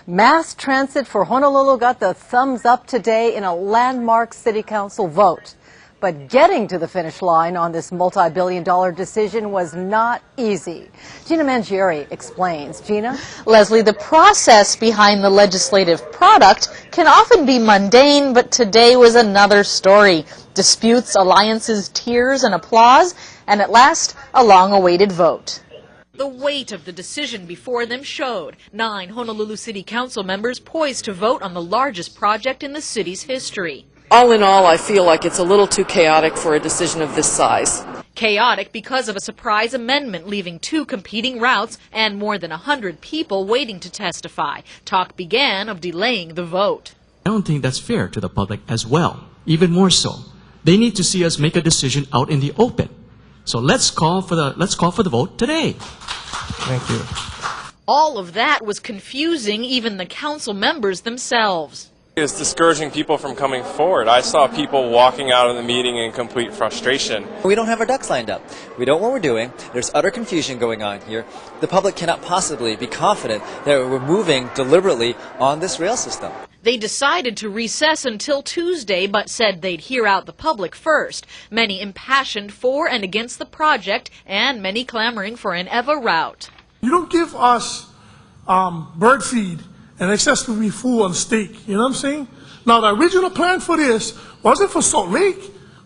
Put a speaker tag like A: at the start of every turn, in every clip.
A: Mass transit for Honolulu got the thumbs up today in a landmark city council vote. But getting to the finish line on this multi-billion-dollar decision was not easy. Gina Mangieri explains. Gina?
B: Leslie, the process behind the legislative product can often be mundane, but today was another story. Disputes, alliances, tears, and applause, and at last, a long-awaited vote.
C: The weight of the decision before them showed. 9 Honolulu City Council members poised to vote on the largest project in the city's history.
D: All in all, I feel like it's a little too chaotic for a decision of this size.
C: Chaotic because of a surprise amendment leaving 2 competing routes and more than 100 people waiting to testify. Talk began of delaying the vote.
E: I don't think that's fair to the public as well. Even more so. They need to see us make a decision out in the open. So let's call for the vote today. Thank you.
C: All of that was confusing even the council members themselves.
F: It's discouraging people from coming forward. I saw people walking out of the meeting in complete frustration.
G: We don't have our ducks lined up. We don't know what we're doing. There's utter confusion going on here. The public cannot possibly be confident that we're moving deliberately on this rail system.
C: They decided to recess until Tuesday, but said they'd hear out the public first. Many impassioned for and against the project, and many clamoring for an EVA route.
H: You don't give us bird feed and expect to be full on steak, you know what I'm saying? Now, the original plan for this wasn't for Salt Lake,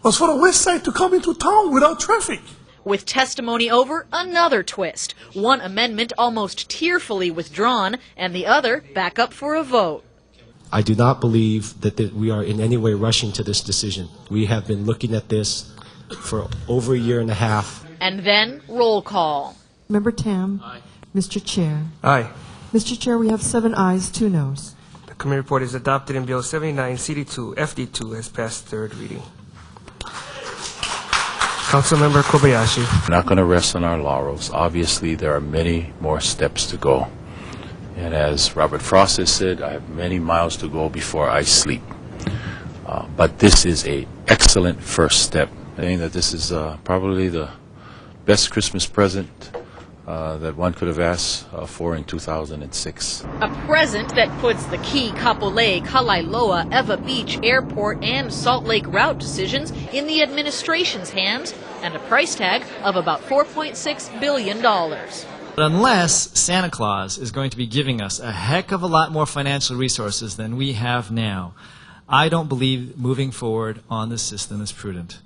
H: was for the west side to come into town without traffic.
C: With testimony over, another twist. One amendment almost tearfully withdrawn, and the other back up for a vote.
I: I do not believe that we are in any way rushing to this decision. We have been looking at this for over a year and a half.
C: And then, roll call.
J: Member Tam.
E: Aye.
J: Mr. Chair.
K: Aye.
J: Mr. Chair, we have 7 ayes, 2 noes.
K: The committee report is adopted and Bill 79 CD2 FD2 has passed third reading. Councilmember Kobayashi.
L: We're not going to rest on our laurels. Obviously, there are many more steps to go. And as Robert Frost has said, I have many miles to go before I sleep. But this is an excellent first step. I think that this is probably the best Christmas present that one could have asked for in 2006.
C: A present that puts the key Kapolei, Kalailoa, Eva Beach Airport, and Salt Lake route decisions in the administration's hands, and a price tag of about $4.6 billion.
E: Unless Santa Claus is going to be giving us a heck of a lot more financial resources than we have now, I don't believe moving forward on this system is prudent.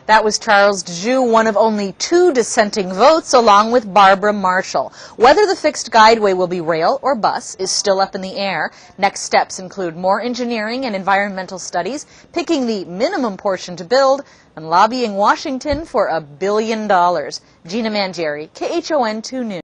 B: That was Charles Dejoux, one of only 2 dissenting votes, along with Barbara Marshall. Whether the fixed guideway will be rail or bus is still up in the air. Next steps include more engineering and environmental studies, picking the minimum portion to build, and lobbying Washington for $1 billion. Gina Mangieri, KHON 2 News.